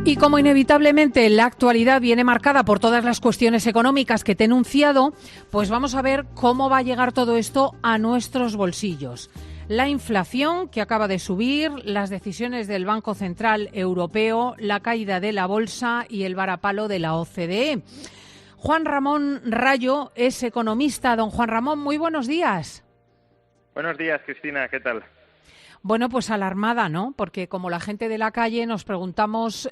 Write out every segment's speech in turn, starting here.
Y como inevitablemente la actualidad viene marcada por todas las cuestiones económicas que te he enunciado, pues vamos a ver cómo va a llegar todo esto a nuestros bolsillos. La inflación que acaba de subir, las decisiones del Banco Central Europeo, la caída de la bolsa y el varapalo de la OCDE. Juan Ramón Rayo es economista. Don Juan Ramón, muy buenos días. Buenos días, Cristina, ¿qué tal? Bueno, pues alarmada, ¿no? Porque como la gente de la calle nos preguntamos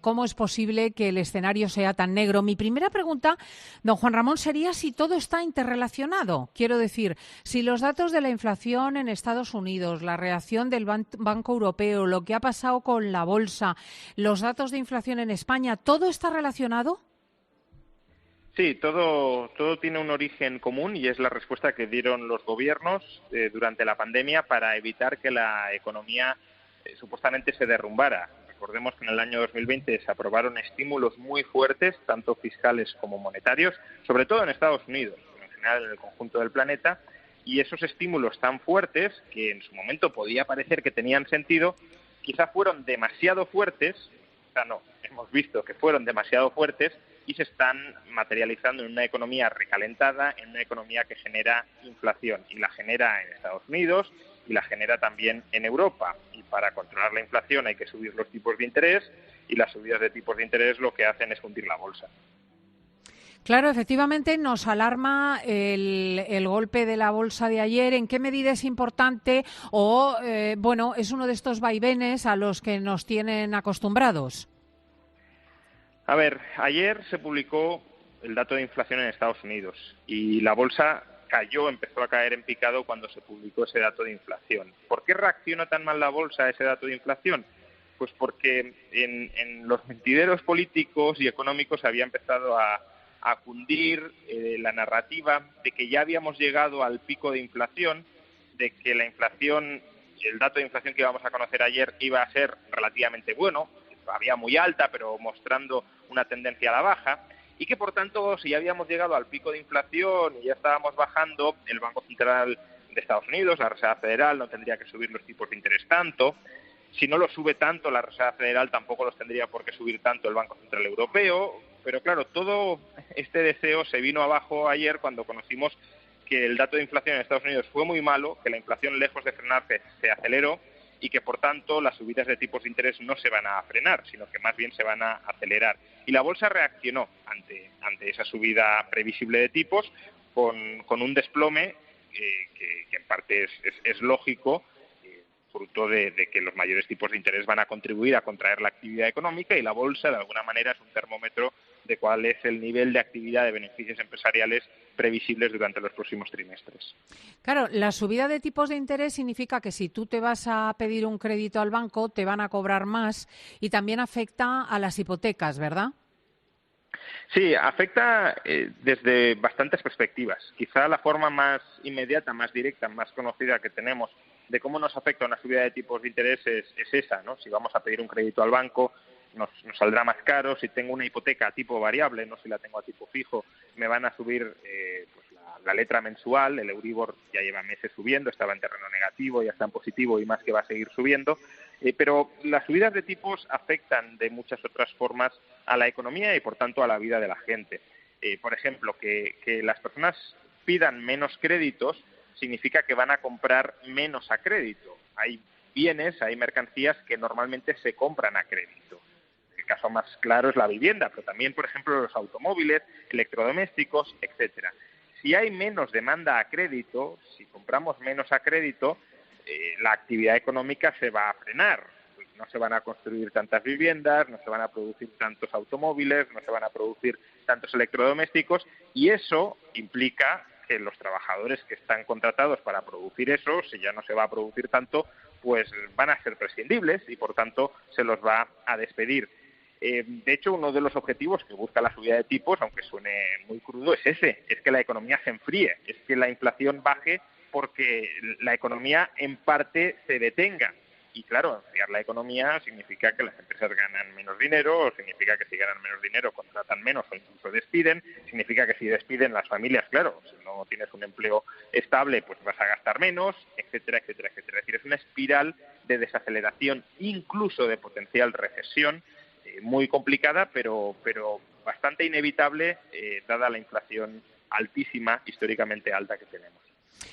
cómo es posible que el escenario sea tan negro. Mi primera pregunta, don Juan Ramón, sería si todo está interrelacionado. Quiero decir, si los datos de la inflación en Estados Unidos, la reacción del Banco Europeo, lo que ha pasado con la bolsa, los datos de inflación en España, ¿todo está relacionado? Sí, todo tiene un origen común y es la respuesta que dieron los gobiernos durante la pandemia para evitar que la economía supuestamente se derrumbara. Recordemos que en el año 2020 se aprobaron estímulos muy fuertes, tanto fiscales como monetarios, sobre todo en Estados Unidos, pero en general en el conjunto del planeta, y esos estímulos tan fuertes, que en su momento podía parecer que tenían sentido, quizá fueron demasiado fuertes, hemos visto que fueron demasiado fuertes, y se están materializando en una economía recalentada, en una economía que genera inflación, y la genera en Estados Unidos y la genera también en Europa. Y para controlar la inflación hay que subir los tipos de interés, y las subidas de tipos de interés lo que hacen es hundir la bolsa. Claro, efectivamente nos alarma el golpe de la bolsa de ayer. ¿En qué medida es importante o, es uno de estos vaivenes a los que nos tienen acostumbrados? A ver, ayer se publicó el dato de inflación en Estados Unidos y la bolsa empezó a caer en picado cuando se publicó ese dato de inflación. ¿Por qué reaccionó tan mal la bolsa a ese dato de inflación? Pues porque en los mentideros políticos y económicos había empezado a cundir la narrativa de que ya habíamos llegado al pico de inflación, de que la inflación, el dato de inflación que íbamos a conocer ayer iba a ser relativamente bueno, todavía muy alta, pero mostrando una tendencia a la baja, y que por tanto, si ya habíamos llegado al pico de inflación y ya estábamos bajando, el Banco Central de Estados Unidos, la Reserva Federal, no tendría que subir los tipos de interés tanto. Si no los sube tanto la Reserva Federal, tampoco los tendría por qué subir tanto el Banco Central Europeo. Pero claro, todo este deseo se vino abajo ayer cuando conocimos que el dato de inflación en Estados Unidos fue muy malo, que la inflación, lejos de frenarse, se aceleró, y que por tanto las subidas de tipos de interés no se van a frenar, sino que más bien se van a acelerar. Y la bolsa reaccionó ante esa subida previsible de tipos con un desplome que en parte es lógico, fruto de que los mayores tipos de interés van a contribuir a contraer la actividad económica, y la bolsa de alguna manera es un termómetro de cuál es el nivel de actividad de beneficios empresariales previsibles durante los próximos trimestres. Claro, la subida de tipos de interés significa que si tú te vas a pedir un crédito al banco te van a cobrar más, y también afecta a las hipotecas, ¿verdad? Sí, afecta desde bastantes perspectivas. Quizá la forma más inmediata, más directa, más conocida que tenemos de cómo nos afecta una subida de tipos de interés es esa, ¿no? Si vamos a pedir un crédito al banco, nos saldrá más caro. Si tengo una hipoteca a tipo variable, no si la tengo a tipo fijo, me van a subir la letra mensual. El Euribor ya lleva meses subiendo, estaba en terreno negativo, ya está en positivo y más que va a seguir subiendo. Pero las subidas de tipos afectan de muchas otras formas a la economía y por tanto a la vida de la gente. Por ejemplo, que las personas pidan menos créditos significa que van a comprar menos a crédito. Hay bienes, hay mercancías que normalmente se compran a crédito. El caso más claro es la vivienda, pero también, por ejemplo, los automóviles, electrodomésticos, etcétera. Si hay menos demanda a crédito, si compramos menos a crédito, la actividad económica se va a frenar. Pues no se van a construir tantas viviendas, no se van a producir tantos automóviles, no se van a producir tantos electrodomésticos, y eso implica que los trabajadores que están contratados para producir eso, si ya no se va a producir tanto, pues van a ser prescindibles y por tanto se los va a despedir. De hecho, uno de los objetivos que busca la subida de tipos, aunque suene muy crudo, es que la economía se enfríe, es que la inflación baje porque la economía en parte se detenga. Y claro, enfriar la economía significa que las empresas ganan menos dinero, o significa que si ganan menos dinero contratan menos o incluso despiden, significa que si despiden las familias, claro, si no tienes un empleo estable, pues vas a gastar menos, etcétera, etcétera, etcétera. Es decir, es una espiral de desaceleración, incluso de potencial recesión, muy complicada, pero bastante inevitable, dada la inflación altísima, históricamente alta que tenemos.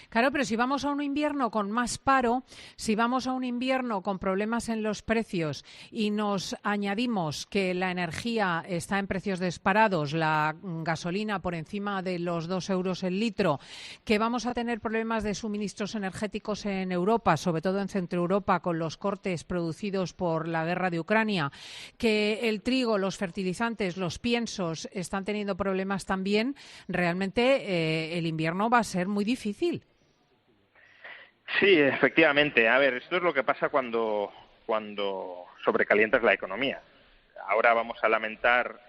Claro, pero si vamos a un invierno con más paro, si vamos a un invierno con problemas en los precios y nos añadimos que la energía está en precios disparados, la gasolina por encima de los 2 euros el litro, que vamos a tener problemas de suministros energéticos en Europa, sobre todo en Centroeuropa, con los cortes producidos por la guerra de Ucrania, que el trigo, los fertilizantes, los piensos están teniendo problemas también, realmente el invierno va a ser muy difícil. Sí, efectivamente. A ver, esto es lo que pasa cuando sobrecalientas la economía. Ahora vamos a lamentar,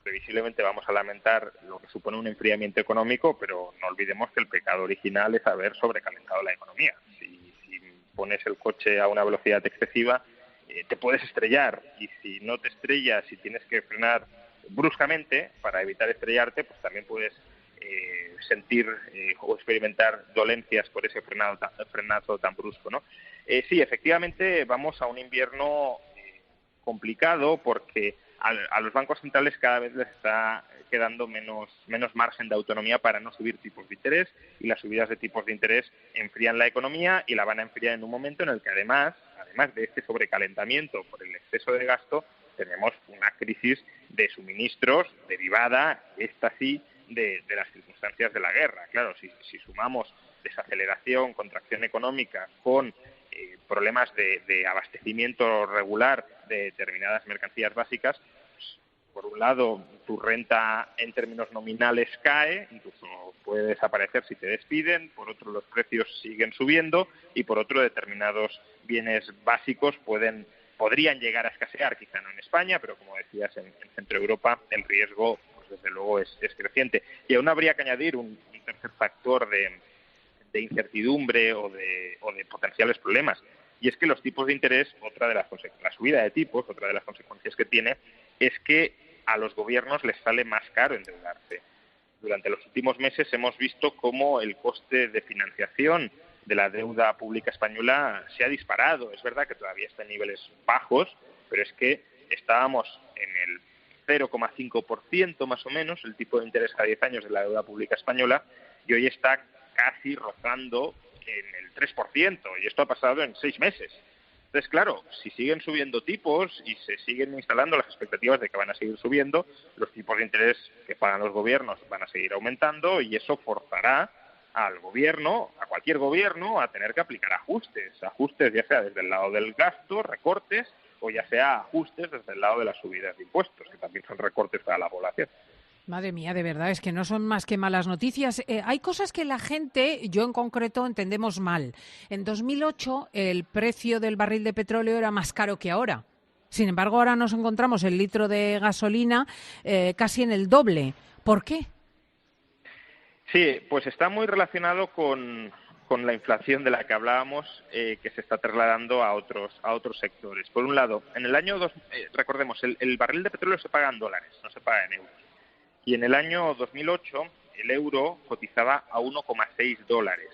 previsiblemente vamos a lamentar lo que supone un enfriamiento económico, pero no olvidemos que el pecado original es haber sobrecalentado la economía. Si pones el coche a una velocidad excesiva, te puedes estrellar, y si no te estrellas, si tienes que frenar bruscamente para evitar estrellarte, pues también puedes sentir o experimentar dolencias por ese frenazo tan brusco, ¿no? Sí, efectivamente vamos a un invierno complicado porque a los bancos centrales cada vez les está quedando menos margen de autonomía para no subir tipos de interés, y las subidas de tipos de interés enfrían la economía y la van a enfriar en un momento en el que además de este sobrecalentamiento por el exceso de gasto, tenemos una crisis de suministros derivada, esta sí, de las circunstancias de la guerra. Claro, si sumamos desaceleración, contracción económica con problemas de abastecimiento regular de determinadas mercancías básicas, pues, por un lado tu renta en términos nominales cae, incluso puede desaparecer si te despiden, por otro los precios siguen subiendo, y por otro determinados bienes básicos podrían llegar a escasear, quizá no en España, pero como decías, en Centroeuropa el riesgo, pues desde luego es creciente. Y aún habría que añadir un tercer factor de incertidumbre o de potenciales problemas, y es que los tipos de interés, la subida de tipos, otra de las consecuencias que tiene, es que a los gobiernos les sale más caro endeudarse. Durante los últimos meses hemos visto cómo el coste de financiación de la deuda pública española se ha disparado. Es verdad que todavía está en niveles bajos, pero es que estábamos en el 0,5% más o menos, el tipo de interés a 10 años de la deuda pública española, y hoy está casi rozando en el 3%, y esto ha pasado en 6 meses. Entonces, claro, si siguen subiendo tipos y se siguen instalando las expectativas de que van a seguir subiendo, los tipos de interés que pagan los gobiernos van a seguir aumentando, y eso forzará al gobierno, a cualquier gobierno, a tener que aplicar ajustes ya sea desde el lado del gasto, recortes, o ya sea ajustes desde el lado de las subidas de impuestos, que también son recortes para la población. Madre mía, de verdad, es que no son más que malas noticias. Hay cosas que la gente, yo en concreto, entendemos mal. En 2008 el precio del barril de petróleo era más caro que ahora. Sin embargo, ahora nos encontramos el litro de gasolina casi en el doble. ¿Por qué? Sí, pues está muy relacionado con la inflación de la que hablábamos, que se está trasladando a otros sectores. Por un lado, en el año recordemos, el barril de petróleo se paga en dólares, no se paga en euros. Y en el año 2008 el euro cotizaba a 1,6 dólares.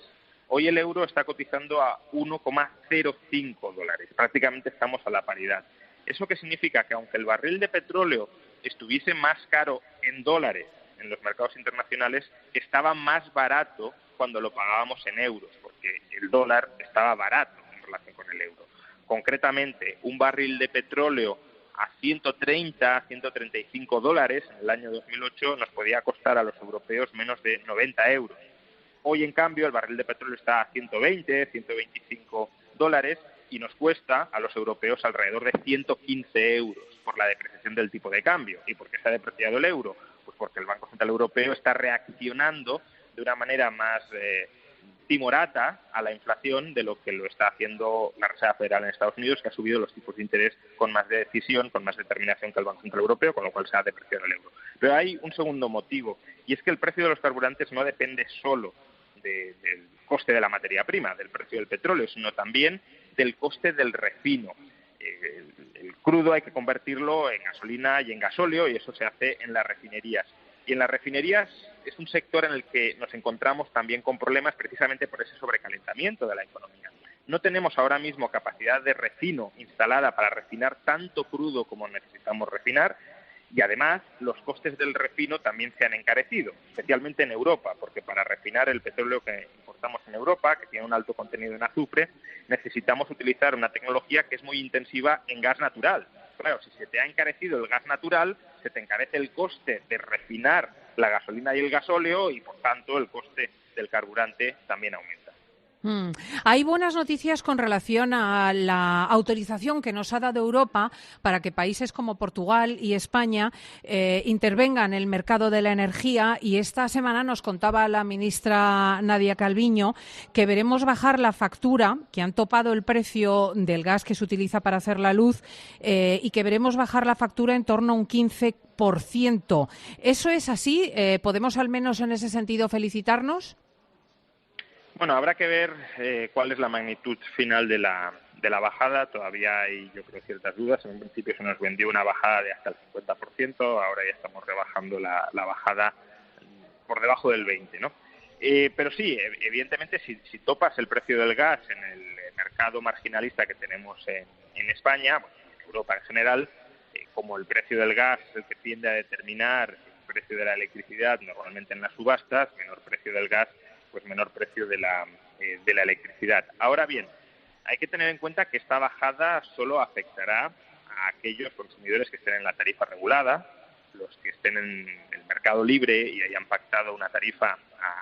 Hoy el euro está cotizando a 1,05 dólares. Prácticamente estamos a la paridad. ¿Eso qué significa? Que aunque el barril de petróleo estuviese más caro en dólares en los mercados internacionales, estaba más barato cuando lo pagábamos en euros, porque el dólar estaba barato en relación con el euro. Concretamente, un barril de petróleo a 130, 135 dólares en el año 2008 nos podía costar a los europeos menos de 90 euros. Hoy, en cambio, el barril de petróleo está a 120, 125 dólares y nos cuesta a los europeos alrededor de 115 euros por la depreciación del tipo de cambio. ¿Y por qué se ha depreciado el euro? Pues porque el Banco Central Europeo está reaccionando de una manera más timorata a la inflación de lo que lo está haciendo la Reserva Federal en Estados Unidos, que ha subido los tipos de interés con más decisión, con más determinación que el Banco Central Europeo, con lo cual se ha depreciado el euro. Pero hay un segundo motivo, y es que el precio de los carburantes no depende solo del coste de la materia prima, del precio del petróleo, sino también del coste del refino. El crudo hay que convertirlo en gasolina y en gasóleo, y eso se hace en las refinerías. Y en las refinerías es un sector en el que nos encontramos también con problemas precisamente por ese sobrecalentamiento de la economía. no tenemos ahora mismo capacidad de refino instalada para refinar tanto crudo como necesitamos refinar, y además los costes del refino también se han encarecido, especialmente en Europa, porque para refinar el petróleo que importamos en Europa, que tiene un alto contenido en azufre, necesitamos utilizar una tecnología que es muy intensiva en gas natural. Claro, si se te ha encarecido el gas natural, se te encarece el coste de refinar la gasolina y el gasóleo y, por tanto, el coste del carburante también aumenta. Hay buenas noticias con relación a la autorización que nos ha dado Europa para que países como Portugal y España intervengan en el mercado de la energía, y esta semana nos contaba la ministra Nadia Calviño que veremos bajar la factura, que han topado el precio del gas que se utiliza para hacer la luz, y que veremos bajar la factura en torno a un 15%. ¿Eso es así? ¿Podemos al menos en ese sentido felicitarnos? Bueno, habrá que ver cuál es la magnitud final de la bajada. Todavía hay, yo creo, ciertas dudas. En un principio se nos vendió una bajada de hasta el 50%, ahora ya estamos rebajando la bajada por debajo del 20%, ¿no? Pero sí, evidentemente, si topas el precio del gas en el mercado marginalista que tenemos en España, bueno, en Europa en general, como el precio del gas es el que tiende a determinar el precio de la electricidad, normalmente en las subastas, menor precio del gas, pues menor precio de la electricidad. Ahora bien, hay que tener en cuenta que esta bajada solo afectará a aquellos consumidores que estén en la tarifa regulada. Los que estén en el mercado libre y hayan pactado una tarifa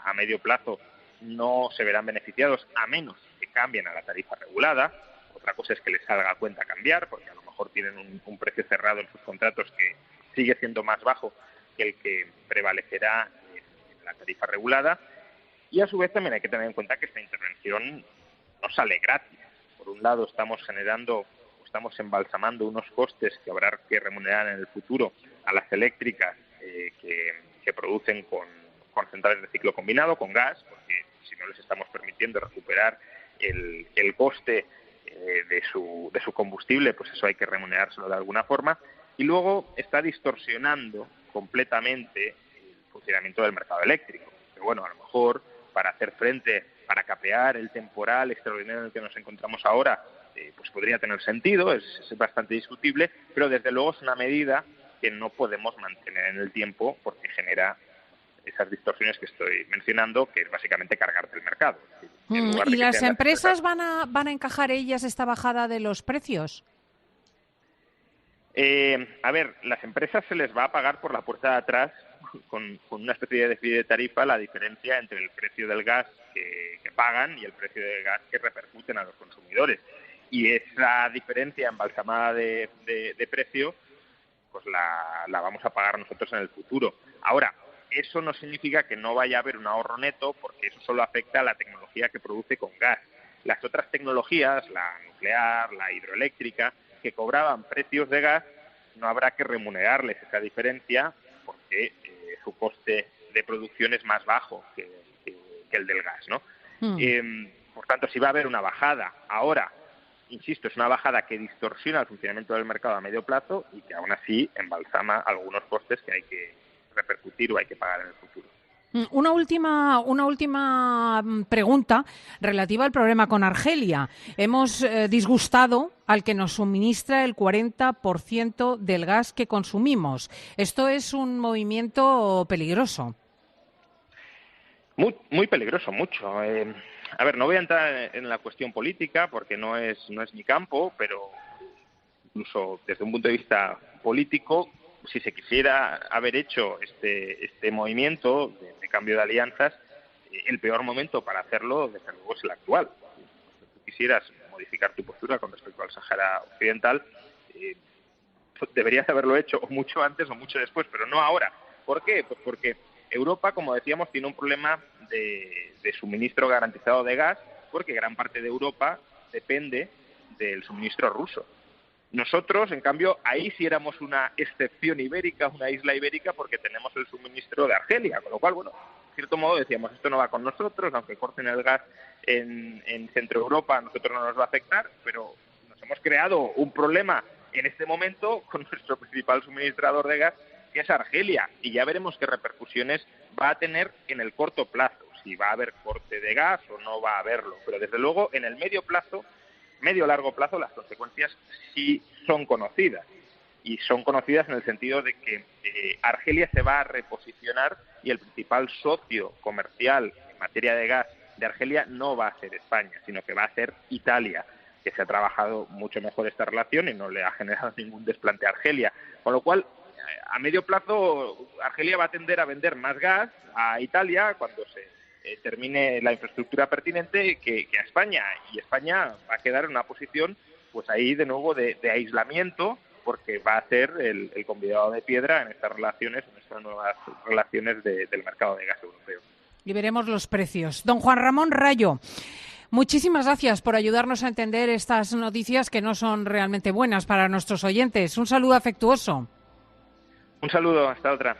a medio plazo no se verán beneficiados, a menos que cambien a la tarifa regulada. Otra cosa es que les salga a cuenta cambiar, porque a lo mejor tienen un precio cerrado en sus contratos que sigue siendo más bajo que el que prevalecerá en la tarifa regulada. Y a su vez también hay que tener en cuenta que esta intervención no sale gratis. Por un lado estamos embalsamando unos costes que habrá que remunerar en el futuro a las eléctricas que producen con centrales de ciclo combinado, con gas, porque si no les estamos permitiendo recuperar el coste de su combustible, pues eso hay que remunerárselo de alguna forma. Y luego está distorsionando completamente el funcionamiento del mercado eléctrico. Pero bueno, a lo mejor para hacer frente, para capear el temporal extraordinario en el que nos encontramos ahora, pues podría tener sentido, es bastante discutible, pero desde luego es una medida que no podemos mantener en el tiempo porque genera esas distorsiones que estoy mencionando, que es básicamente cargarte el mercado. ¿Y las empresas van a encajar ellas esta bajada de los precios? A ver, las empresas se les va a pagar por la puerta de atrás con una especie de déficit de tarifa la diferencia entre el precio del gas que pagan y el precio del gas que repercuten a los consumidores. Y esa diferencia embalsamada de precio, pues la vamos a pagar nosotros en el futuro. Ahora, eso no significa que no vaya a haber un ahorro neto, porque eso solo afecta a la tecnología que produce con gas. Las otras tecnologías, la nuclear, la hidroeléctrica, que cobraban precios de gas, no habrá que remunerarles esa diferencia porque su coste de producción es más bajo que el del gas, ¿no? Por tanto, si va a haber una bajada ahora, insisto, es una bajada que distorsiona el funcionamiento del mercado a medio plazo y que aún así embalsama algunos costes que hay que repercutir o hay que pagar en el futuro. Una última pregunta relativa al problema con Argelia. Hemos disgustado al que nos suministra el 40% del gas que consumimos. Esto es un movimiento peligroso. Muy, muy peligroso, mucho. A ver, no voy a entrar en la cuestión política porque no es mi campo, pero incluso desde un punto de vista político, si se quisiera haber hecho este movimiento de cambio de alianzas, el peor momento para hacerlo, desde luego, es el actual. Si tú quisieras modificar tu postura con respecto al Sáhara Occidental, deberías haberlo hecho o mucho antes o mucho después, pero no ahora. ¿Por qué? Pues porque Europa, como decíamos, tiene un problema de suministro garantizado de gas, porque gran parte de Europa depende del suministro ruso. Nosotros, en cambio, ahí sí éramos una excepción ibérica, una isla ibérica, porque tenemos el suministro de Argelia, con lo cual, bueno, de cierto modo decíamos, esto no va con nosotros, aunque corten el gas en Centro Europa, a nosotros no nos va a afectar, pero nos hemos creado un problema en este momento con nuestro principal suministrador de gas, que es Argelia, y ya veremos qué repercusiones va a tener en el corto plazo. si va a haber corte de gas o no va a haberlo. Pero desde luego, en el medio-largo plazo, las consecuencias sí son conocidas. Y son conocidas en el sentido de que Argelia se va a reposicionar y el principal socio comercial en materia de gas de Argelia no va a ser España, sino que va a ser Italia, que se ha trabajado mucho mejor esta relación y no le ha generado ningún desplante a Argelia. Con lo cual, a medio plazo, Argelia va a tender a vender más gas a Italia cuando se termine la infraestructura pertinente que a España. Y España va a quedar en una posición, pues ahí de nuevo, de aislamiento, porque va a ser el convidado de piedra en estas relaciones, en estas nuevas relaciones del mercado de gas europeo. Y veremos los precios. Don Juan Ramón Rayo, muchísimas gracias por ayudarnos a entender estas noticias que no son realmente buenas para nuestros oyentes. Un saludo afectuoso. Un saludo, hasta otra.